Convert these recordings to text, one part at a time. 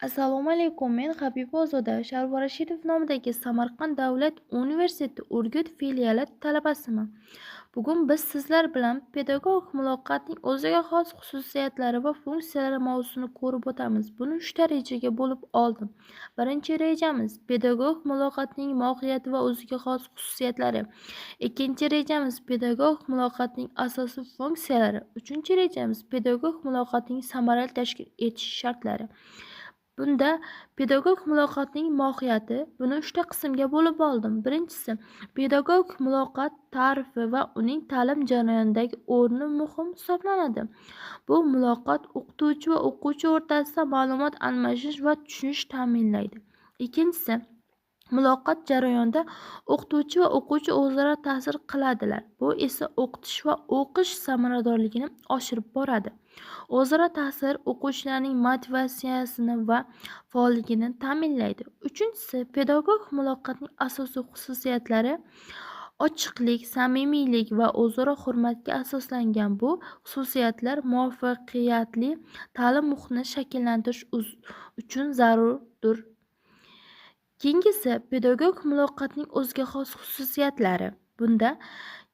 Assalomu alaykum. Men Habibozoda Sharif Rashidov nomidagi Samarqand davlat universiteti Urgut filiali talabasiman. Bugun biz sizlar bilan pedagog muloqotning o'ziga xos xususiyatlari va funksiyalari mavzusini ko'rib o'tamiz. Buni 3 ta rejaga bo'lib oldim. Birinchi rejamiz pedagog muloqotning mohiyati va o'ziga xos xususiyatlari. Ikkinchi rejamiz pedagog muloqotning asosiy funksiyalari. Uchinchi rejamiz pedagog muloqotning samarali tashkil etish shartlari. Bunda pedagog muloqotning mohiyati buni 3 ta qismga bo'lib oldim. Birinchisi, pedagog muloqot ta'rifi va uning ta'lim jarayonidagi o'rni muhim hisoblanadi. Bu muloqot o'qituvchi va o'quvchi o'rtasida ma'lumot almashish va tushunish ta'minlaydi. Ikkinchisi, muloqot jarayonida o'qituvchi va o'quvchi o'zaro ta'sir qiladilar. Bu esa o'qitish va o'qish samaradorligini oshirib boradi. O'zaro ta'sir o'quvchilarning motivatsiyasini va faolligini ta'minlaydi. Uchinchisi, pedagog muloqotning asosiy xususiyatlari ochiqlik, samimiylik va o'zaro hurmatga asoslangan. Bu xususiyatlar muvaffaqiyatli ta'lim muhitini shakllantirish uchun zarurdir. Keyingisi, pedagog muloqotning o'ziga xos xususiyatlari. Bunda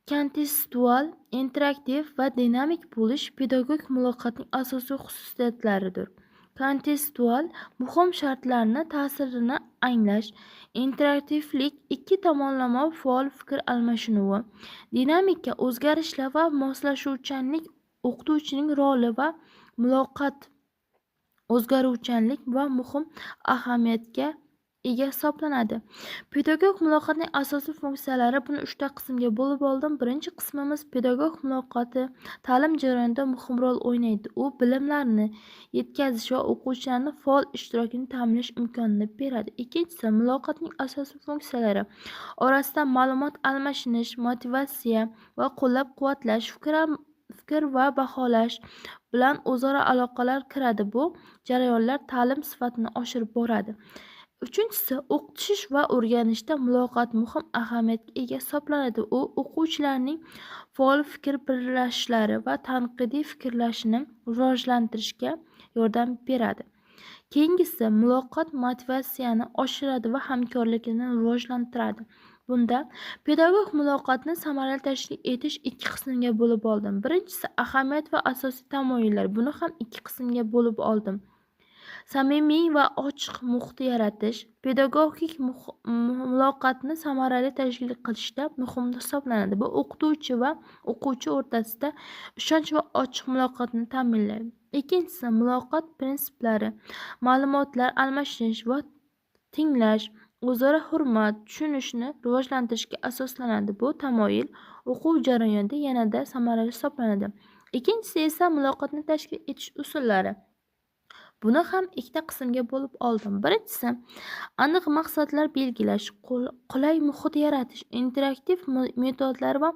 kontekstual, interaktiv va dinamik bo'lish pedagog muloqotning asosiy xususiyatlaridir. Kontekstual muhim shartlarni ta'sirini anglash, interaktivlik ikki tomonlama faol fikr almashinuvi, dinamika o'zgarishlar va moslashuvchanlik o'qituvchining roli va muloqot o'zgaruvchanlik va muhim ahamiyatga ega hisoblanadi. Pedagog muloqotning asosiy funksiyalari buni 3 ta qismga bo'lib oldim. Birinchi qismimiz pedagog muloqoti ta'lim jarayonida muhim rol o'ynaydi. U bilimlarni yetkazish va o'quvchilarning faol ishtirokini ta'minlash imkonini beradi. Ikkinchisi, muloqotning asosiy funksiyalari orasida ma'lumot almashinish, motivatsiya va qo'llab-quvvatlash, fikr va baholash bilan o'zaro aloqalar kiradi. Bu jarayonlar ta'lim sifatini oshirib boradi. Uchinchisi, o'qitish va o'rganishda muloqot muhim ahamiyatga ega hisoblanadi. U o'quvchilarning faol fikr birlashishlari va tanqidiy fikrlashini rivojlantirishga yordam beradi. Keyingisi, muloqot motivatsiyani oshiradi va hamkorlikni rivojlantiradi. Bunda pedagog muloqotni samarali tashkil etish 2 qismga bo'lib oldim. Birinchisi, ahamiyat va asosiy tamoyillar. Buni ham 2 qismga bo'lib oldim. Samimiy va ochiq muhit yaratish pedagogik muloqotni samarali tashkil qilishda muhim hisoblanadi. Bu o'qituvchi va o'quvchi o'rtasida ishonch va ochiq muloqotni ta'minlaydi. Ikkinchisi, muloqot prinsiplari ma'lumotlar almashish va tinglash, o'zaro hurmat, tushunishni rivojlantirishga asoslanadi. Bu tamoyil o'quv jarayonida yanada samarali hisoblanadi. Ikkinchisi esa muloqotni tashkil etish usullari. Buni ham 2 ta qismga bo'lib oldim. Birinchisi, aniq maqsadlar belgilash, qulay muhit yaratish, interaktiv metodlar va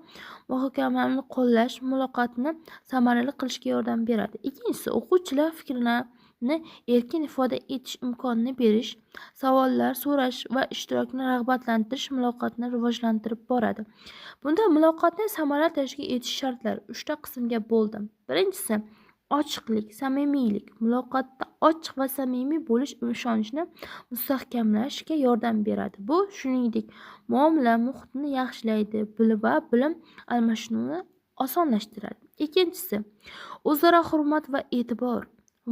muhokamalarni qo'llash muloqotni samarali qilishga yordam beradi. Ikkinchisi, o'quvchilar fikrlarini erkin ifoda etish imkonini berish, savollar so'rash va ishtirokni rag'batlantirish muloqotni rivojlantirib boradi. Bunda muloqotni samarali tashkil etish shartlari 3 ta qismga bo'ldim. Birinchisi, ochiqlik, samimiylik. Muloqotda ochiq va samimiy bo'lish ishonchni mustahkamlashga yordam beradi. Bu shuningdek muomala muhitini yaxshilaydi va bilim almashinuvni osonlashtiradi. Ikkinchisi, o'zaro hurmat va e'tibor.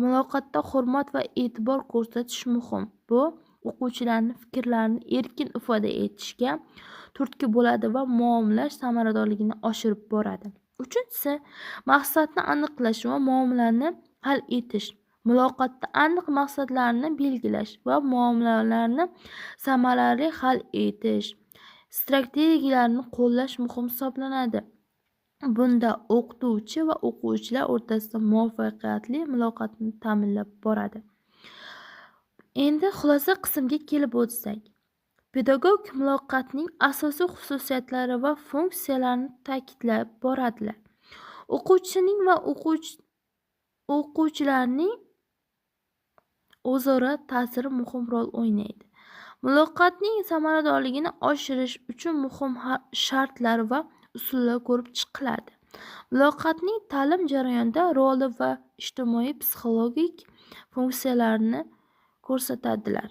Muloqotda hurmat va e'tibor ko'rsatish muhim. Bu o'quvchilarning fikrlarini erkin ifoda etishga turtki bo'ladi va muomalash samaradorligini oshirib boradi. Uchinchisi, maqsadni aniqlash va muammolarni hal etish. Muloqotda aniq maqsadlarni belgilash va muammolarni samarali hal etish strategiyalarni qo'llash muhim hisoblanadi. Bunda o'qituvchi va o'quvchilar o'rtasida muvaffaqiyatli muloqotni ta'minlab boradi. Endi xulosa qismiga kelib o'tsak, pedagog muloqotning asosiy xususiyatlari va funksiyalarini ta'kidlab boradilar. O'quvchining va o'quvchilarning o'zaro ta'siri muhim rol o'ynaydi. Muloqotning samaradorligini oshirish uchun muhim shartlar va usullar ko'rib chiqiladi. Muloqotning ta'lim jarayonida roli va ijtimoiy psixologik funksiyalarini ko'rsatadilar.